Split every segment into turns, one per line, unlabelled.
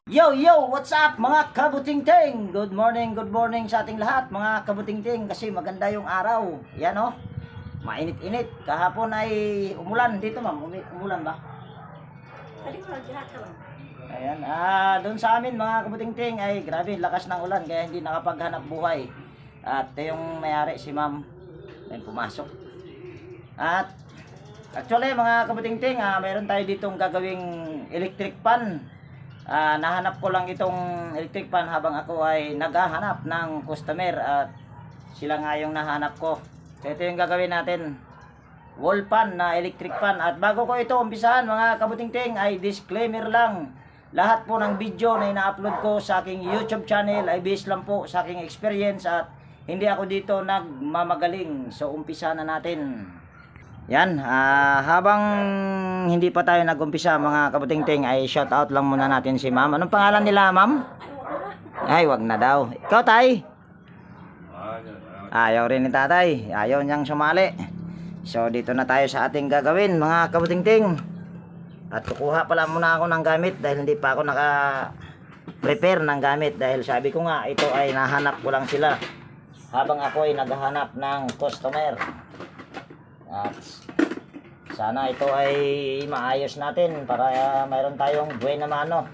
Yo, yo! What's up mga kabutingting? Good morning sa ating lahat mga kabutingting. Kasi maganda yung araw. Yan oh, mainit-init. Kahapon ay umulan dito ma'am. Umulan ba? Ayan, doon sa amin mga kabutingting ay grabe, lakas ng ulan. Kaya hindi nakapaghanap buhay. At yung mayari si ma'am ay pumasok. At actually mga kabutingting, mayroon tayo ditong gagawing electric pan. Nahanap ko lang itong electric pan habang ako ay naghahanap ng customer at sila nga yung nahanap ko. So ito yung gagawin natin, wall pan na electric pan. At bago ko ito umpisahan mga kabutingting ay disclaimer lang. Lahat po ng video na ina-upload ko sa aking YouTube channel ay based lang po sa aking experience at hindi ako dito nagmamagaling. So umpisa na natin. Yan, habang hindi pa tayo nag-umpisa mga kabutingting ay shout out lang muna natin si ma'am. Anong pangalan nila ma'am? Ay, wag na daw. Ikaw tay? Ayaw rin ni tatay. Ayaw niyang sumali. So dito na tayo sa ating gagawin mga kabutingting. At kukuha pala muna ako ng gamit dahil hindi pa ako naka-prepare ng gamit. Dahil sabi ko nga ito ay nahanap ko lang sila habang ako ay naghahanap ng customer. At sana ito ay maayos natin para mayroon tayong buena mano.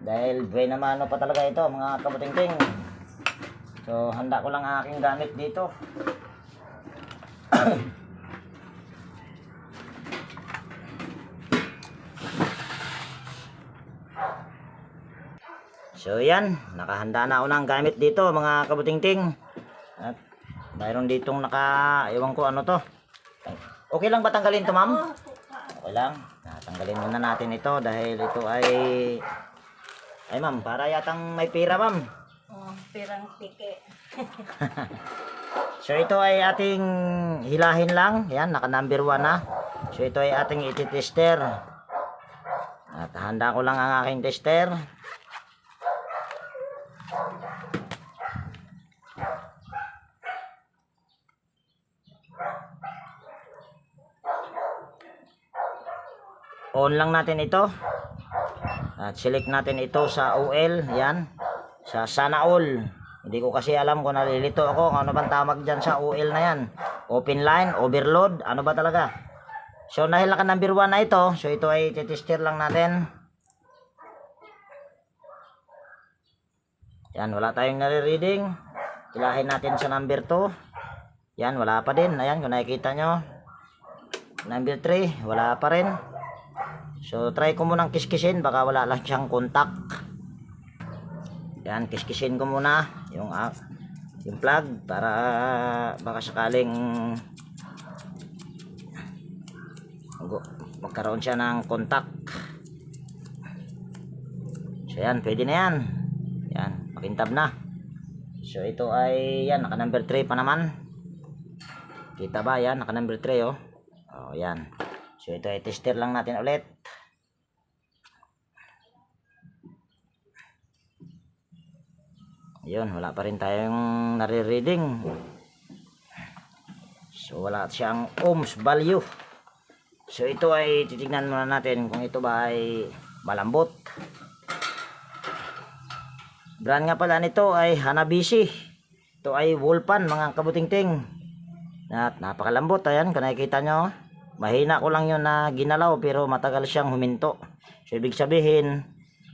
Dahil buena mano pa talaga ito mga kabutingting. So handa ko lang ang aking gamit dito. So yan, nakahanda na ako ng gamit dito mga kabutingting. At mayroon ditong ewan ko ano to. Okay lang ba tanggalin to ma'am? Okay lang. Tanggalin muna natin ito dahil ito ay ma'am, para yatang may pira ma'am.
Oh, pirang tike.
So ito ay ating hilahin lang. Yan, naka number 1 na. So ito ay ating iti-tester. At handa ko lang ang aking tester. On lang natin ito. At select natin ito sa OL. Yan. Sa sana all. Hindi ko kasi alam kung nalilito ako kung ano bang tawag dyan sa OL na yan. Open line, overload, ano ba talaga. So dahil naka number 1 na ito. So ito ay titester lang natin. Yan, wala tayong nare-reading. Ilahin natin sa number 2. Yan, wala pa din. Ayan, kung nakikita nyo. Number 3, wala pa rin. So try ko munang kiskisin, baka wala lang siyang contact. Yan, kiskisin ko muna yung plug para baka sakaling magkaroon siya ng contact. So yan, pwede na yan. Yan, makintab na. So ito ay yan, naka number 3 pa naman. Kita ba yan, naka number 3 oh. Oh yan. So ito ay tester lang natin ulit. Ayun, wala pa rin tayong nare-reading. So wala siyang ohms value. So ito ay titignan muna natin kung ito ba ay malambot. Brand nga pala nito ay Hanabishi. Ito ay wall pan mga kabutingting. At napakalambot. Ayan, kung nakikita nyo, mahina ko lang yun na ginalaw pero matagal siyang huminto. So ibig sabihin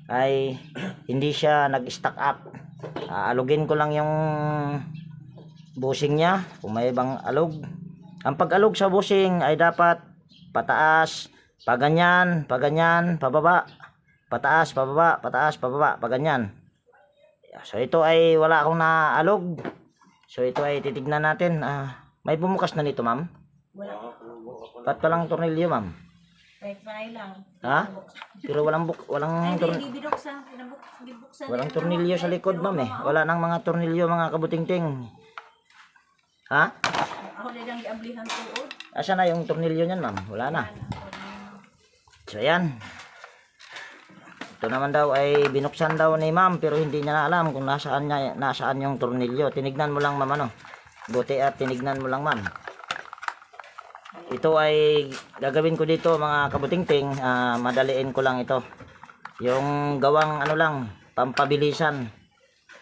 ay hindi siya nag-stack up. Alugin ko lang yung bushing niya kung may ibang alog. Ang pag-alog sa bushing ay dapat pataas, paganyan, paganyan, pababa, pataas, pababa, pataas, pababa, paganyan. So ito ay wala akong naalog. So ito ay titignan natin. May bumukas na nito ma'am?
Wala.
Ba't palang tornilyo ma'am?
Right try lang.
Ha? Pero walang walang tornilyo sa likod ma'am eh. Wala nang mga tornilyo mga kabutingting. Ha?
Ako lang giablihan tuod.
Asa na yung tornilyo niyan ma'am? Wala na. So yan. Ito naman daw ay binuksan daw ni ma'am pero hindi niya na alam kung nasaan yung tornilyo. Tinignan mo lang ma'am ano. Buti at tinignan mo lang ma'am. Ito ay gagawin ko dito mga kabutingting, madaliin ko lang ito. Yung gawang ano lang, pampabilisan.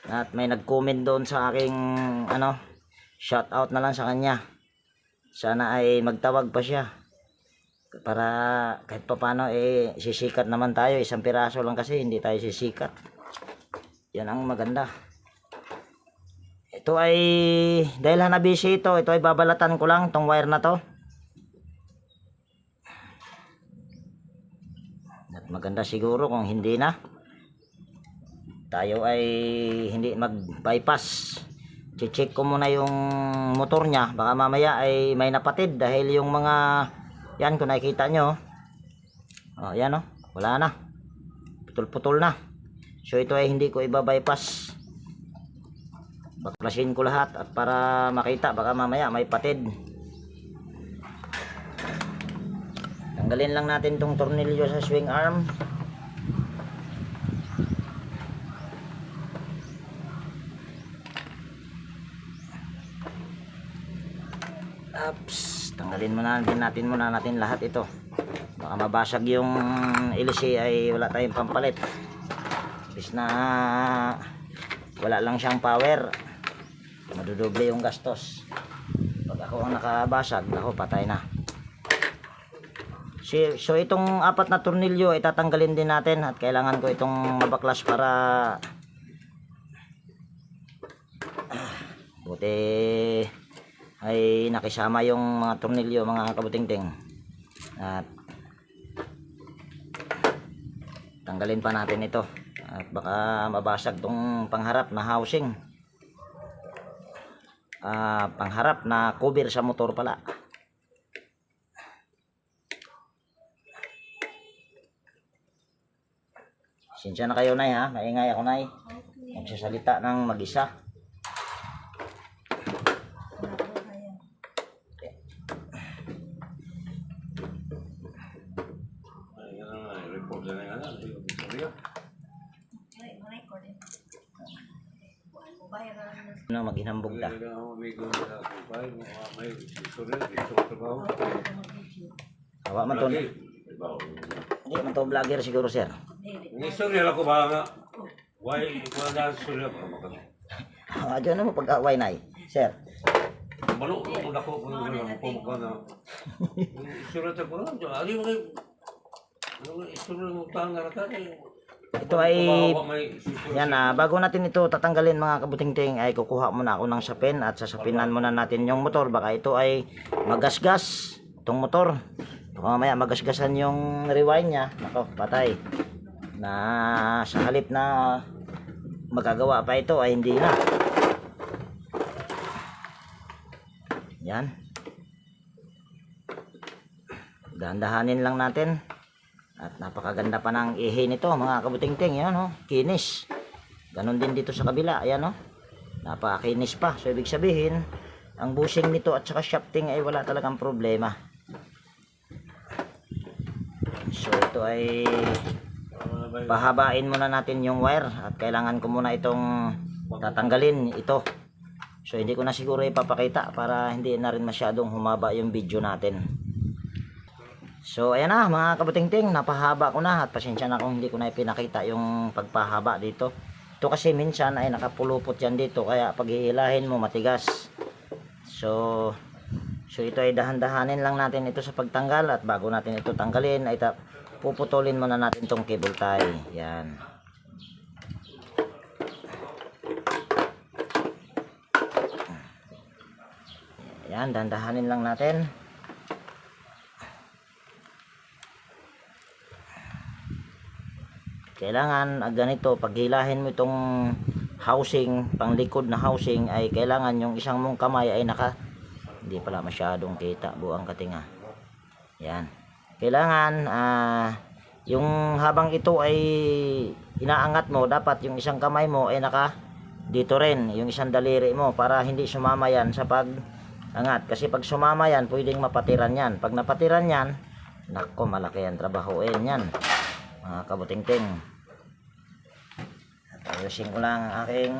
At may nag-comment doon sa aking ano, shout out na lang sa kanya. Sana ay magtawag pa siya para kahit papaano sisikat naman tayo. Isang piraso lang kasi hindi tayo sisikat. Yan ang maganda. Ito ay dahil hanabisi ito ay babalatan ko lang tong wire na to. At maganda siguro kung hindi na tayo ay hindi mag-bypass. Check ko muna yung motor niya, baka mamaya ay may napatid dahil yung mga yan kung nakikita nyo, oh, yan oh, wala na, putol-putol na. So ito ay hindi ko iba-bypass, baklasin ko lahat at para makita, baka mamaya may patid. Tanggalin lang natin tong tornilyo sa swing arm. Ups, tanggalin muna natin lahat ito. Baka mabasag yung LC ay wala tayong pampalit. Bis na wala lang siyang power, madudoble yung gastos. Pag ako ang nakabasag, ako patay na. So itong apat na tornilyo ay tatanggalin din natin at kailangan ko itong mabaklas para buti ay nakisama yung mga tornilyo mga kabutingting. At tanggalin pa natin ito at baka mabasag tong pangharap na housing, pangharap na cover sa motor pala. Sinsya na kayo, Nay, ha? Maingay ako, Nay. Magsasalita ng mag-isa. Ano, maghinambog ta. Hawa man to. Hindi man to vlogger siguro, sir.
Ni istorya lang ko ba nga? Why wala istorya ko ba?
Diyan na mo pag-away, Nay. Sir.
Balo ko na ko ko na. Istorya ta ko. Ali mo istorya mo tanga ra ta.
Ito ay yan bago natin ito tatanggalin mga kabutingting ay kukuha muna ako ng sapin at sasapinan muna natin yung motor, baka ito ay magasgas itong motor. Baka mamaya magasgasan yung rewind nya. Nako, patay na, sa halip na magagawa pa ito ay hindi na. Yan, dahan-dahanin lang natin. At napakaganda pa ng ihi nito mga kabutingting. Yan oh, kinis. Ganon din dito sa kabila. Ayan oh, napakinis pa. So ibig sabihin ang bushing nito at saka shafting ay wala talagang problema. So ito ay pahabain muna natin yung wire at kailangan ko muna itong tatanggalin ito. So hindi ko na siguro ipapakita para hindi na rin masyadong humaba yung video natin. So ayan na mga kabutingting, napahaba ko na at pasensya na kung hindi ko na ipinakita yung pagpahaba dito. Ito kasi minsan ay nakapulupot yan dito kaya pag hihilahin mo matigas. So ito ay dahan-dahanin lang natin ito sa pagtanggal at bago natin ito tanggalin ay puputulin muna natin tong cable tie. Yan. Yan, dahan-dahanin lang natin. Kailangan ganito, pag hilahin mo itong housing, panglikod na housing ay kailangan yung isang mong kamay ay hindi pala masyadong kita, buang katinga. Yan. Kailangan yung habang ito ay inaangat mo, dapat yung isang kamay mo ay dito rin, yung isang daliri mo para hindi sumama yan sa pag-angat. Kasi pag sumama yan, pwedeng mapatiran yan. Pag napatiran yan, nako, malaki ang trabahoin yan. Mga kabutingting. At ayusin ko lang ang aking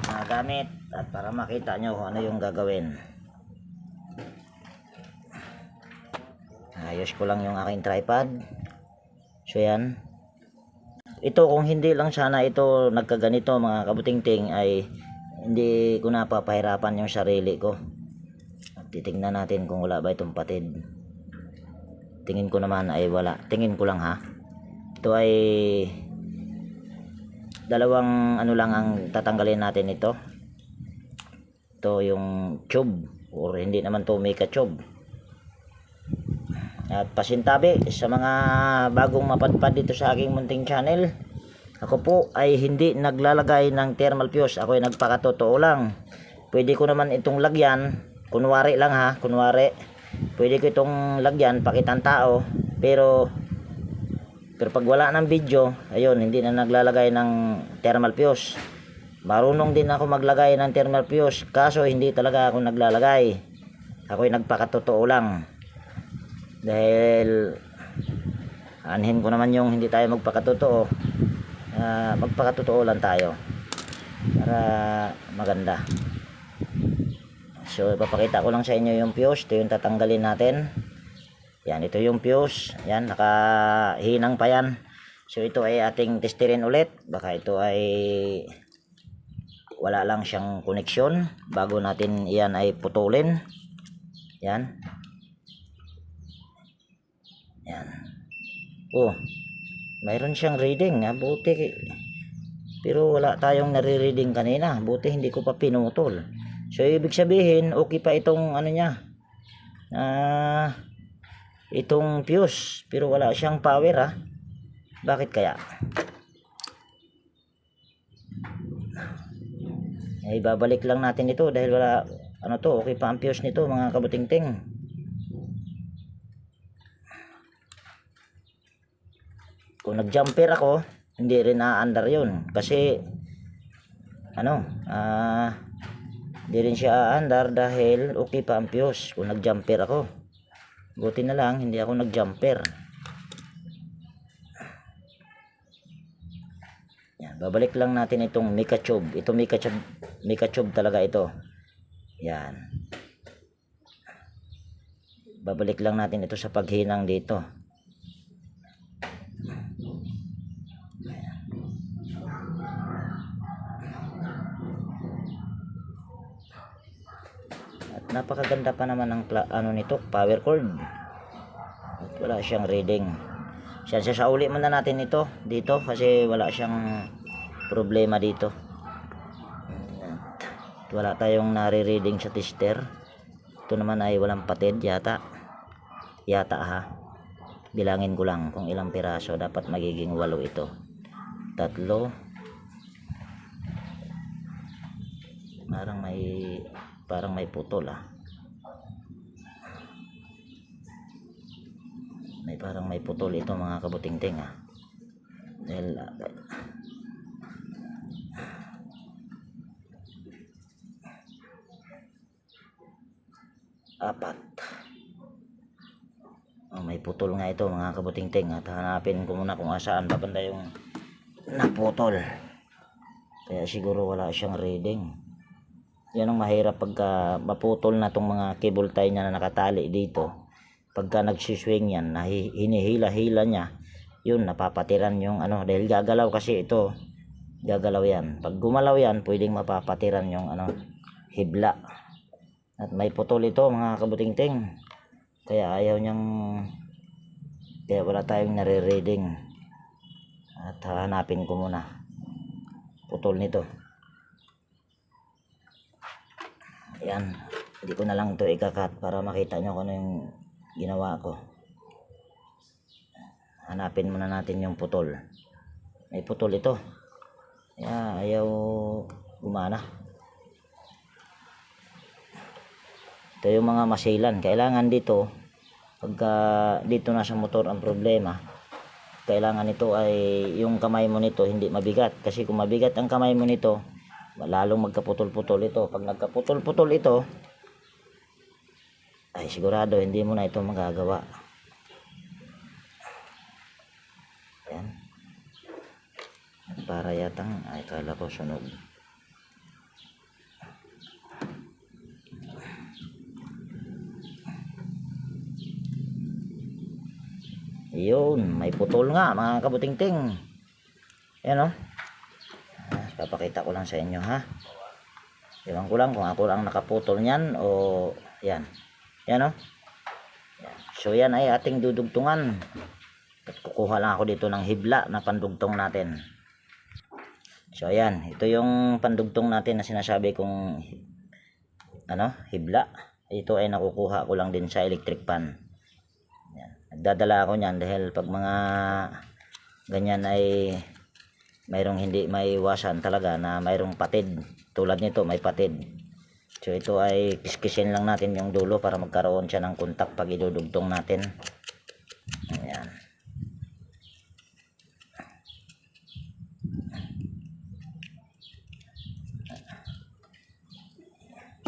mga gamit at para makita nyo kung ano yung gagawin. Ayos ko lang yung aking tripod. So yan, ito kung hindi lang sana ito nagkaganito mga kabutingting ay hindi ko napapahirapan yung sarili ko. Titingnan natin kung wala ba itong patid. Tingin ko naman ay wala. Tingin ko lang ha. Ito ay dalawang ano lang ang tatanggalin natin ito. Ito yung tube or hindi naman to Mika tube. At pasintabi sa mga bagong mapadpad dito sa aking munting channel. Ako po ay hindi naglalagay ng thermal fuse. Ako ay nagpakatotoo lang. Pwede ko naman itong lagyan. Kunwari lang ha. Kunwari. Pwede ko itong lagyan. Pakitang tao. Pero pag wala ng video. Ayun. Hindi na naglalagay ng thermal fuse. Marunong din ako maglagay ng thermal fuse. Kaso hindi talaga ako naglalagay. Ako ay nagpakatotoo lang. Dahil anhin ko naman yung hindi tayo magpakatotoo. Magpakatotoo lang tayo para maganda. So ipapakita ko lang sa inyo yung fuse. Ito yung tatanggalin natin. Yan, ito yung fuse. Yan, nakahinang pa yan. So ito ay ating testerin ulit. Baka ito ay wala lang siyang koneksyon bago natin yan ay putulin. Yan. Yan. Oh, mayroon siyang reading. Buti. Pero wala tayong nare-reading kanina. Buti hindi ko pa pinutol. So ibig sabihin, okay pa itong ano niya. Itong fuse. Pero wala siyang power ha. Bakit kaya? Ay babalik lang natin ito dahil wala ano to, okay pa ang fuse nito mga kabutingting. Kung nag-jumper ako, hindi rin na-under yun. Kasi, hindi rin siya a-under dahil okay pa ang fuse kung nag-jumper ako. Buti na lang, hindi ako nag-jumper. Yan, babalik lang natin itong Mika tube. Ito Mika tube talaga ito. Yan. Babalik lang natin ito sa paghinang dito. Napakaganda pa naman ng ano nito, power cord. At wala siyang reading. Sasauli muna natin ito dito kasi wala siyang problema dito. At wala tayong nare-reading sa tester. Ito naman ay walang patid yata. Yata ha. Bilangin ko lang kung ilang piraso, dapat magiging 8 ito. 3. Parang may putol ah. Parang may putol ito mga kabutingting ah. Dahil 4. May putol nga ito mga kabutingting at hanapin ko muna kung saan babanda yung naputol. Kaya siguro wala siyang reading. Yan ang mahirap pagka maputol na tong mga cable tie niya na nakatali dito. Pagka nagsiswing yan, hinihila-hila niya, yun napapatiran yung ano, dahil gagalaw kasi ito. Gagalaw yan. Pag gumalaw yan, pwedeng mapapatiran yung ano, hibla. At may putol ito mga kabutingting. Kaya wala tayong nare-reading. At hanapin ko muna putol nito. Yan, hindi ko na lang ito ikakat para makita nyo kung ano yung ginawa ko. Hanapin muna natin yung putol. May putol ito. Ayaw gumana. Ito yung mga masilan. Kailangan dito, pagka dito na sa motor ang problema, kailangan ito ay yung kamay mo nito hindi mabigat. Kasi kung mabigat ang kamay mo nito, lalong magkaputol-putol ito. Pag nagkaputol-putol ito, ay sigurado hindi mo na ito magagawa. Ayan. Para yatang, ay kala ko sunog. Yun, may putol nga mga kabutingting. Yan o. Papakita ko lang sa inyo ha. Ewan ko lang kung ako lang nakaputol niyan o yan. Yan o. So yan ay ating dudugtungan. At kukuha lang ako dito ng hibla na pandugtong natin. So ayan, ito yung pandugtong natin na sinasabi kong hibla. Ito ay nakukuha ko lang din sa electric pan. Yan. Nagdadala ako niyan dahil pag mga ganyan ay mayroong hindi maiwasan talaga na mayroong patid. Tulad nito may patid. So ito ay kiskisin lang natin yung dulo para magkaroon siya ng kontak pag idudugtong natin. Ayan.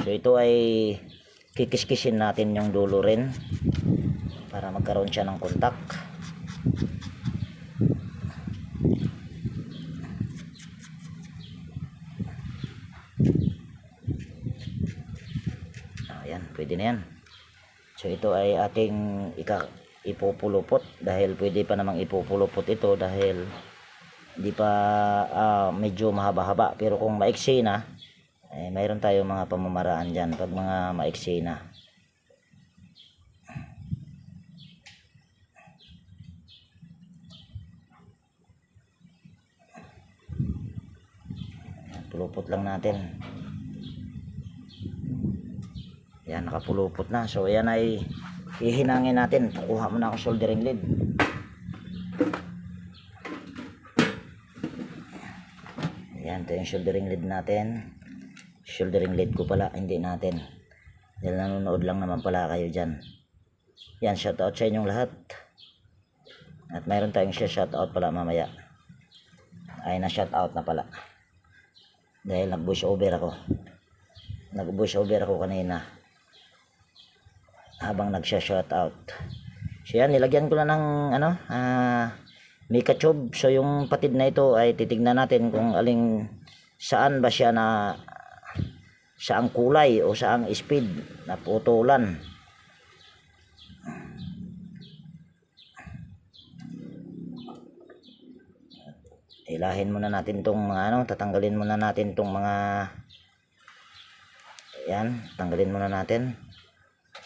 So ito ay kikiskisin natin yung dulo rin para magkaroon siya ng kontak. Ayan, pwede na yan. So ito ay ating ipupulupot dahil pwede pa namang ipupulupot ito dahil hindi pa medyo mahaba-haba, pero kung maiksi na mayroon tayong mga pamamaraan dyan pag mga maiksi na. Pulupot lang natin. Yan, nakapulupot na. So yan ay ihinangin natin. Kukuha muna ako soldering lead. Yan, ito yung soldering lead natin. Soldering lead ko pala, hindi natin. Dahil nanonood lang naman pala kayo dyan. Yan, shoutout sa inyong lahat. At mayroon tayong shoutout pala mamaya. Ay, na shoutout na pala. Dahil nag-voice over ako. Nag-voice over ako kanina. Habang nagsha-shoutout. So yan, nilagyan ko lang ng Mika tube. So yung patid na ito ay titignan natin kung saan ba siya na saang kulay o saang speed na putulan. Ilahin muna natin tong mga tatanggalin muna natin tong mga yan, tanggalin muna natin.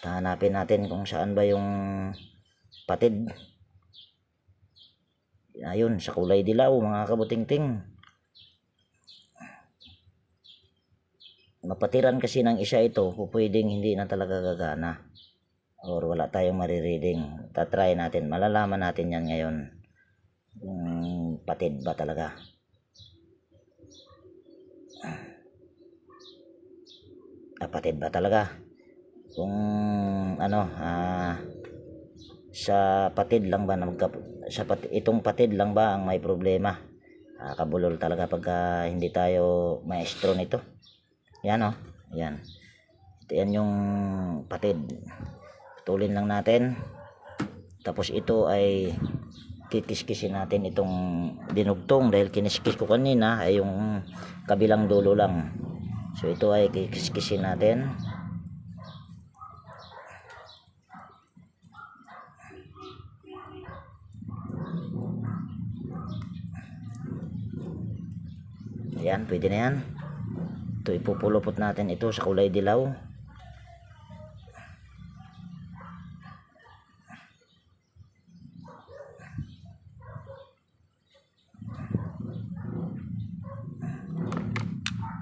Hanapin natin kung saan ba yung patid. Ayun, sa kulay dilaw mga kabutingting. Mapatiran kasi ng isa ito, pwedeng hindi na talaga gagana or wala tayong marireading. Tatry natin, malalaman natin yan ngayon kung patid ba talaga. Patid ba talaga kung sa patid lang ba itong patid lang ba ang may problema. Kabulol talaga pagka hindi tayo maestro nito. Yan yan. Yan yung patid. Putulin lang natin. Tapos ito ay kikiskisin natin itong dinugtong dahil kiniskis ko kanina ay yung kabilang dulo lang. So ito ay kikiskisin natin. Ayan, pwede na yan. Ito, ipupulupot natin ito sa kulay dilaw.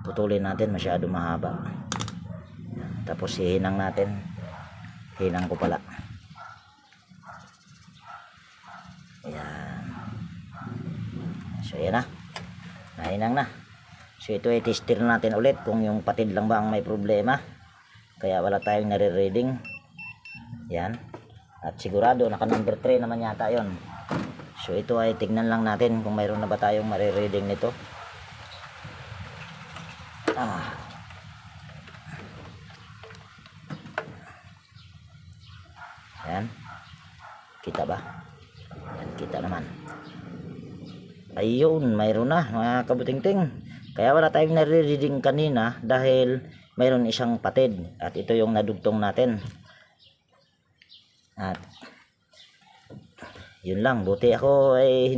Putulin natin, masyado mahaba. Tapos hihinang natin. Hinang ko pala. Ayan. So yan na. Nahinang na. So ito ay tester natin ulit kung yung patid lang ba ang may problema. Kaya wala tayong nare-reading. Yan. At sigurado naka number 3 naman yata yon. So ito ay tignan lang natin kung mayroon na ba tayong mare-reading nito. Yan. Kita ba? Yan, kita naman. Ayun, mayroon na mga kabutingting. Kaya wala tayong nare-reading kanina dahil mayroon isang patid at ito yung nadugtong natin. At yun lang, buti ako ay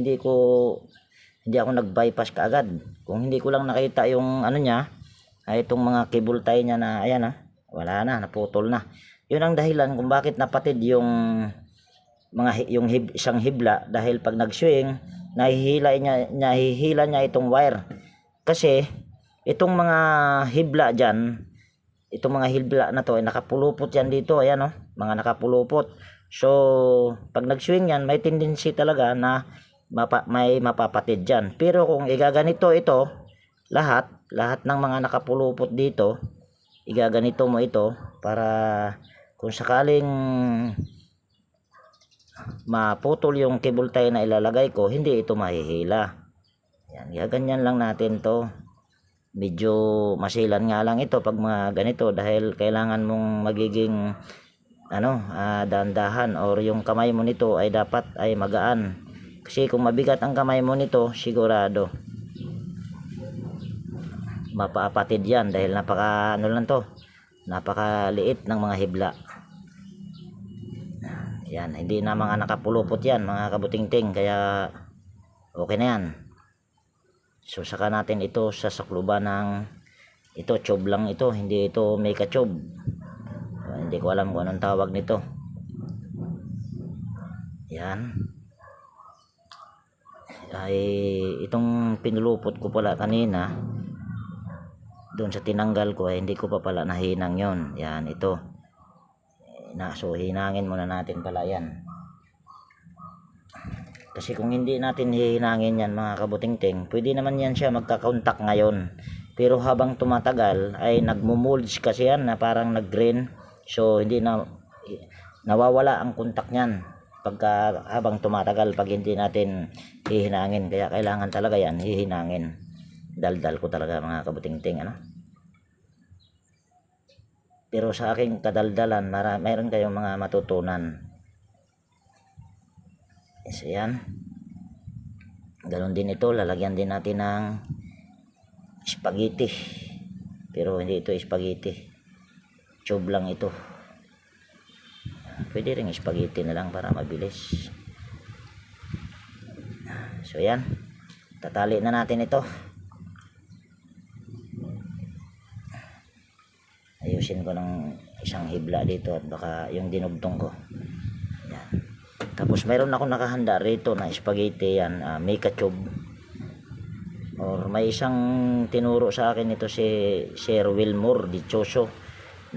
hindi ako nag-bypass kaagad. Kung hindi ko lang nakita yung ano niya, ay itong mga cable tie niya na ayan wala na, naputol na. Yun ang dahilan kung bakit napatid yung isang hibla, dahil pag nag-swing nahihila niya itong wire. Kasi itong mga hibla diyan, itong mga hibla na to ay nakapulupot yan dito, ayan mga nakapulupot. So pag nag-swing yan, may tendency talaga na may mapapatid diyan. Pero kung igaganito ito, lahat ng mga nakapulupot dito, igaganito mo ito para kung sakaling maputol yung cable tie na ilalagay ko, hindi ito mahihila. Yan, ganyan lang natin to. Medyo masilan nga lang ito pag mga ganito, dahil kailangan mong magiging dahan-dahan, or yung kamay mo nito ay dapat ay magaan. Kasi kung mabigat ang kamay mo nito, sigurado mapapatid yan, dahil napakaliit ng mga hibla. Yan, hindi na mga nakapulupot yan mga kabutingting, kaya okay na yan. So saka natin ito sa sakluban ng ito, tube lang ito, hindi ito mega tube. Hindi ko alam kung anong tawag nito. Yan ay itong pinulupot ko pala kanina doon sa tinanggal ko, ay hindi ko pa pala nahinang yon. Yan, ito so hinangin muna natin pala yan, kasi kung hindi natin hihinangin yan mga kabutingting, pwede naman yan siya magkakontak ngayon, pero habang tumatagal ay nagmumolds kasi yan na parang nag-grain. So hindi na nawawala ang kontak niyan pagka habang tumatagal pag hindi natin hihinangin. Kaya kailangan talaga yan hihinangin. Daldal ko talaga mga kabutingting Pero sa aking kadaldalan, mayroon kayong mga matutunan. So yan, ganon din ito, lalagyan din natin ng spaghetti, pero hindi ito spaghetti, tube lang ito. Pwede rin spaghetti na lang para mabilis. So yan, tatali na natin ito. Ayusin ko ng isang hibla dito at baka yung dinugtong ko. Yan. Tapos mayroon ako nakahanda rito na spaghetti yan, mega tube. Or may isang tinuro sa akin ito si Sir Wilmore Dichoso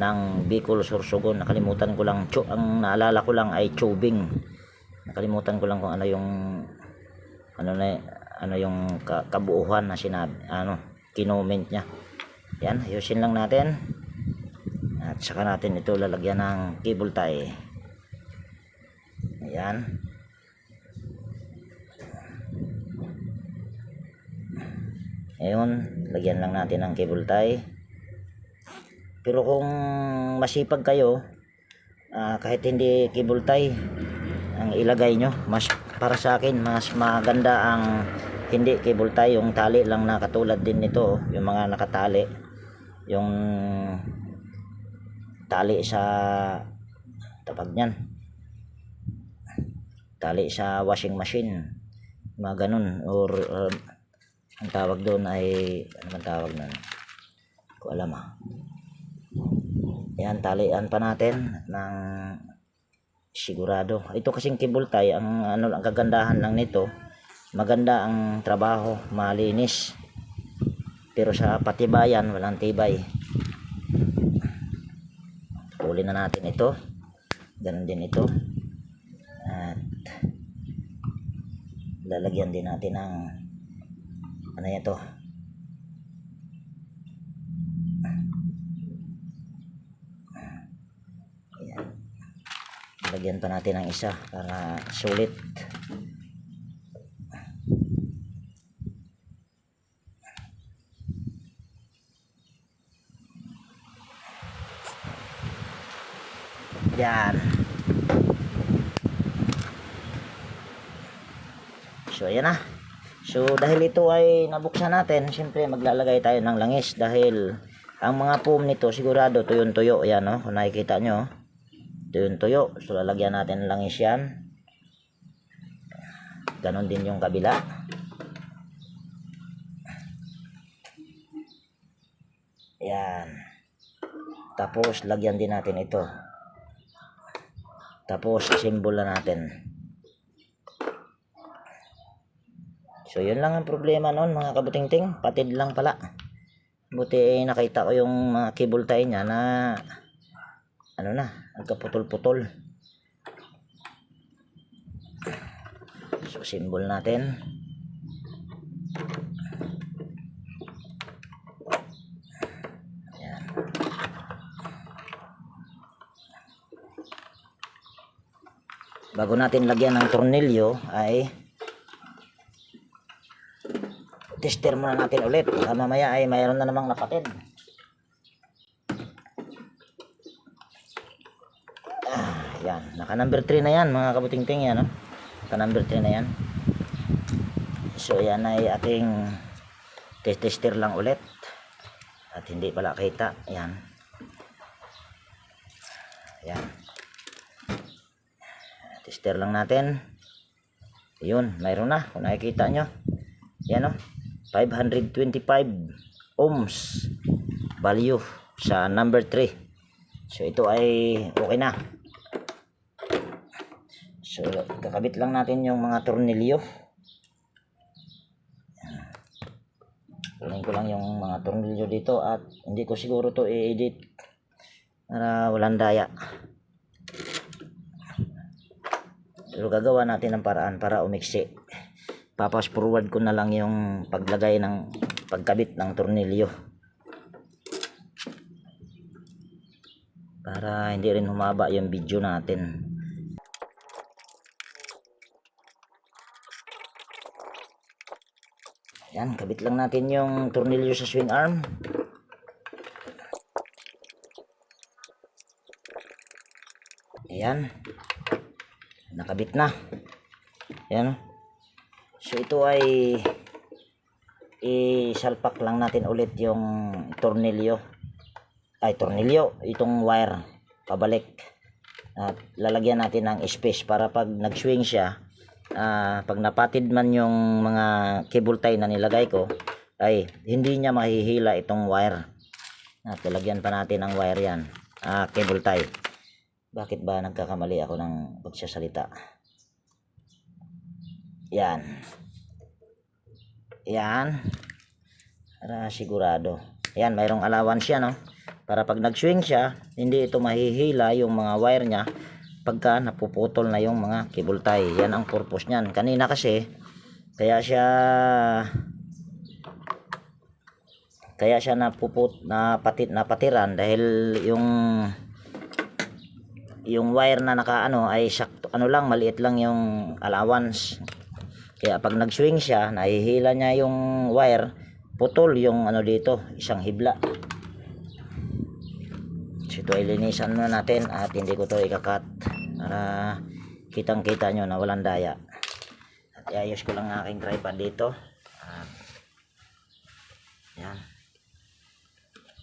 ng Bicol, Sorsogon. Nakalimutan ko lang, ang naalala ko lang ay tubing. Nakalimutan ko lang kung ano yung kabuuhan na sinabi, kinoment niya. Yan, ayusin lang natin. At saka natin ito lalagyan ng cable tie. Ayan. Ngayon, lagyan lang natin ng cable tie. Pero kung masipag kayo, kahit hindi cable tie ang ilagay nyo, para sa akin mas maganda ang hindi cable tie, yung tali lang na katulad din nito, yung mga nakatali, yung tali sa tapag niyan, tali sa washing machine, mga ganun, or ang tawag doon ay ano man tawag nun, ko alam yan, talian pa natin ng sigurado. Ito kasing cable tie, ang kagandahan lang nito, maganda ang trabaho, malinis, pero sa patibayan walang tibay. Puli na natin ito, ganun din ito, at lalagyan din natin ng ano ito, ayan, lagyan pa natin ng isa para sulit. Yan. So ayan na. So dahil ito ay nabuksan natin, siyempre maglalagay tayo ng langis, dahil ang mga foam nito sigurado tuyong-tuyo. Ayan kung nakikita nyo, tuyong-tuyo. So lalagyan natin ng langis yan. Ganon din yung kabila. Yan. Tapos, lagyan din natin ito. Tapos, symbol na natin. So, yun lang ang problema noon mga kabutingting. Patid lang pala. Buti nakita ko yung mga cable tie niya na ano na, nagkaputol-putol. So, symbol natin. Yan. Bago natin lagyan ng tornilyo ay tester muna natin ulit. Mamaya ay mayroon na namang napatid. Yan, naka number 3 na yan mga kabutingting yan, no? Naka number 3 na yan. So yan ay ating tester lang ulit. At hindi pala kita. Yan. Yan. Tester lang natin. Yun, mayroon na. Kung nakikita nyo. Yan, no? 525 ohms value sa number 3. So ito ay okay na. So kakabit lang natin yung mga tornilyo. Kunin ko lang yung mga tornilyo dito at hindi ko siguro to i-edit para walang daya. Pero gagawa natin ng paraan para umiksi. Papas forward ko na lang yung paglagay ng pagkabit ng tornilyo para hindi rin humaba yung video natin. Yan, kabit lang natin yung tornilyo sa swing arm. Ayan, nakabit na. Ayan. So ito ay isalpak lang natin ulit yung tornilyo. Itong wire pabalik. At lalagyan natin ng space para pag nag-swing siya, pag napatid man yung mga cable tie na nilagay ko, ay hindi niya mahihila itong wire. At lalagyan pa natin ng wire yan, cable tie. Bakit ba nagkakamali ako ng pagsasalita? Yan. Yan. Para sigurado. Yan, mayroong allowance yan, no? Para pag nag-swing siya, hindi ito mahihila yung mga wire niya pagka napuputol na yung mga cable tie. Yan ang purpose niyan. Kanina kasi, kaya siya napatiran dahil yung wire na nakaano ay sakto, maliit lang yung allowance. Kaya pag nag-swing siya, nahihila niya yung wire, putol yung dito, isang hibla. So ito ay linisan muna natin at hindi ko to ikakat para kitang kita nyo na walang daya. At iayos ko lang ang aking tripod dito. Yan.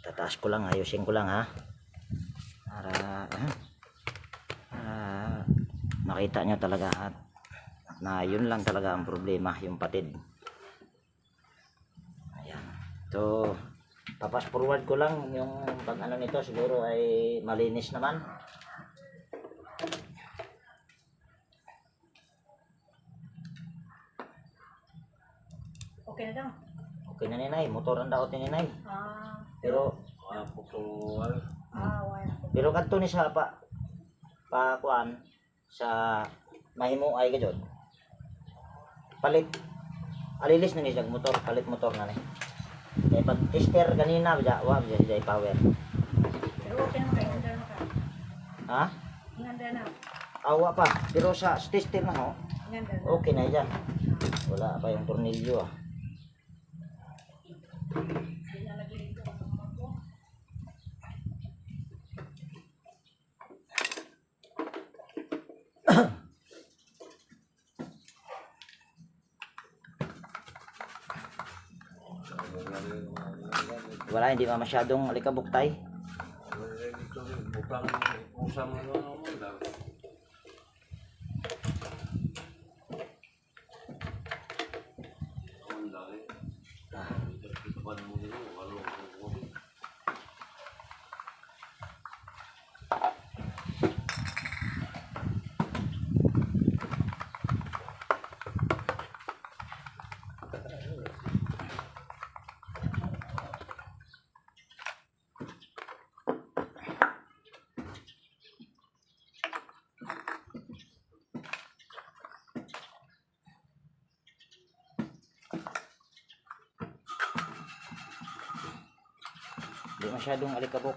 Tataas ko lang, ayusin ko lang ha. Para makita nyo talaga at na yun lang talaga ang problema, yung patid. Ayan. So papas forward ko lang yung pag nito, siguro ay malinis naman.
Okay na daw.
Okay na ninay, motor ang daot ni ninay. Pero pero kadto ni sa pa kuan sa mahimo ay gajud. Palit alilis na ni jag motor, palit motor na ni. Kaya pag tester kanina wa dyan power.
Pero okay na kayo, handa na ka.
Ha?
Handa na.
Awa pa, pero sa tester na ho,
Handa na.
okay na dyan. Wala pa yung tornilyo Wala, hindi pa masyadong alikabok tay. Hindi masyadong alikabok.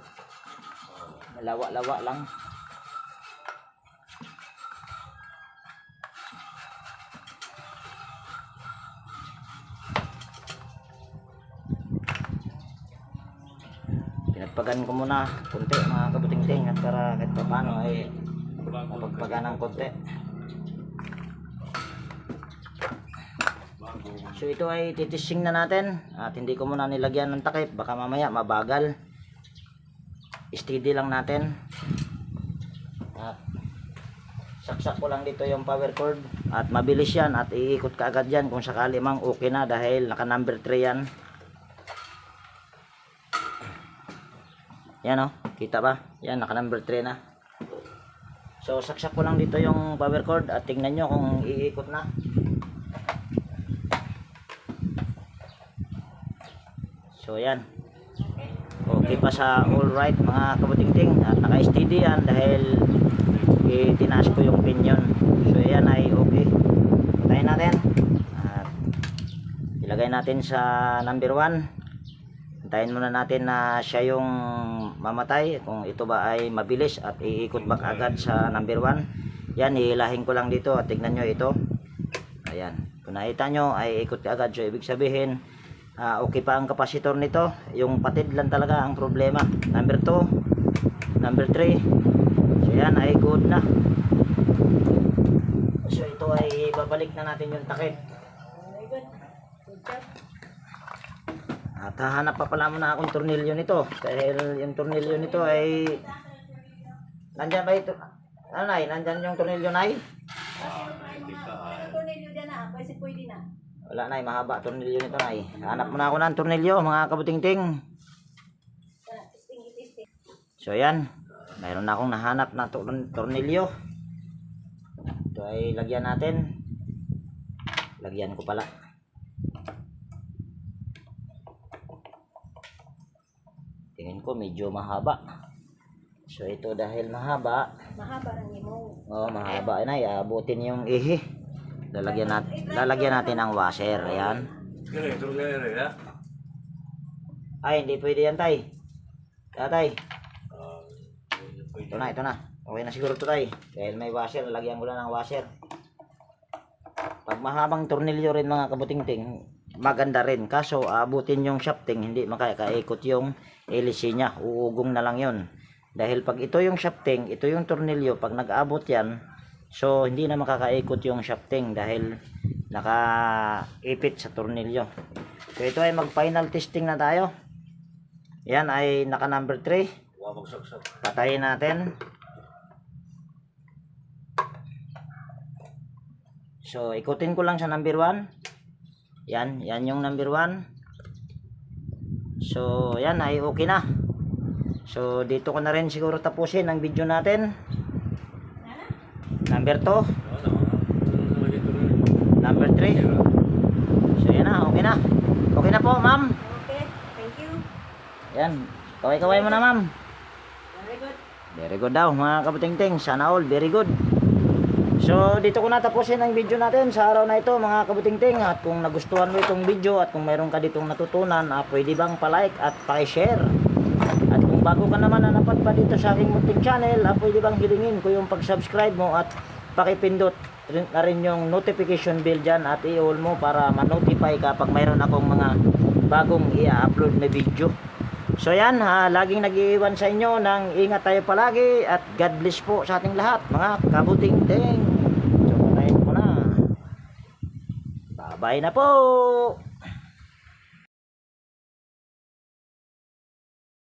Malawa-lawa lang. Pinagpagan ko muna konti mga kabuting-ting at para kahit pa paano ay mapagpagan ng konti. So ito ay titising na natin at hindi ko muna nilagyan ng takip, baka mamaya mabagal. Steady lang natin. At saksak ko lang dito yung power cord at mabilis yan at iikot ka agad yan kung sakali mang okay na dahil naka number 3 yan. Yan o, kita ba? Yan, naka number 3 na. So saksak ko lang dito yung power cord at tingnan nyo kung iikot na. So yan. Okay pa sa all right mga kabuting-ting at naka-steady yan dahil itinaas ko yung pinion. So yan ay okay. Patayin natin at ilagay natin sa number 1. Hintayin muna natin na siya yung mamatay kung ito ba ay mabilis at iikot back agad sa number 1. Yan, hihilahin ko lang dito at tignan nyo ito. Ayan, kung nakita nyo ay ikot agad. So ibig sabihin okay pa ang kapasitor nito, yung patid lang talaga ang problema. Number 2, number 3. So yan ay good na. So ito ay babalik na natin yung takip.
Very good. Good job.
At hahanap pa pala muna akong tornilyo nito dahil yung tornilyo nito ay nandyan ba ito? Ano Nay? Nandyan yung tornilyo Nay?
Tornilyo dyan na. Kasi pwede na.
Wala Nay, mahaba tornilyo nito Nay. Hanap muna ako ng tornilyo mga kabuting-ting. So yan, mayroon na akong nahanap na tornilyo. Ito ay lagyan natin. Lagyan ko pala. Tingin ko medyo mahaba. So ito dahil mahaba.
Mahaba ng imo.
Oh, mahaba Nay, abutin yung ihi. Lalagyan natin ang washer. Ayan. Ay, hindi pwede yan Tay. Tay. Ito na. Okay na siguro ito Tay. Dahil may washer, lalagyan ko lang ng washer. Pag mahabang tornilyo rin mga kabuting-ting, maganda rin. Kaso, abutin yung shafting, hindi makakaikot yung hélice niya. Uugong na lang yun. Dahil pag ito yung shafting, ito yung tornilyo, pag nag-abot yan, so hindi na makakaikot yung shafting dahil nakaipit sa tornilyo. So ito ay mag final testing na tayo. Yan ay naka number 3. Patayin natin. So ikutin ko lang sa number 1. Yan yung number 1. So yan ay okay na. So dito ko na rin siguro tapusin ang video natin. Number 2. Number 3. So yan na, okay na. Okay na po ma'am.
Okay. Thank you.
Yan, kaway-kaway mo na ma'am.
Very good.
Very good daw mga kabuting-ting. Sana all, very good. So dito ko na tapusin ang video natin sa araw na ito mga kabuting-ting. At kung nagustuhan mo itong video at kung mayroon ka ditong natutunan, pwede bang pa-like at pa-share. At kung bago ka naman na napadpad dito sa aking munting channel, pwede bang hilingin ko yung pag-subscribe mo at pakipindot na rin yung notification bell dyan at i-all mo para ma-notify kapag mayroon akong mga bagong i-upload na video. So yan, laging nag-iiwan sa inyo ng ingat tayo palagi at God bless po sa ating lahat mga kabuting-ting. So patayin ko na. Bye-bye na po.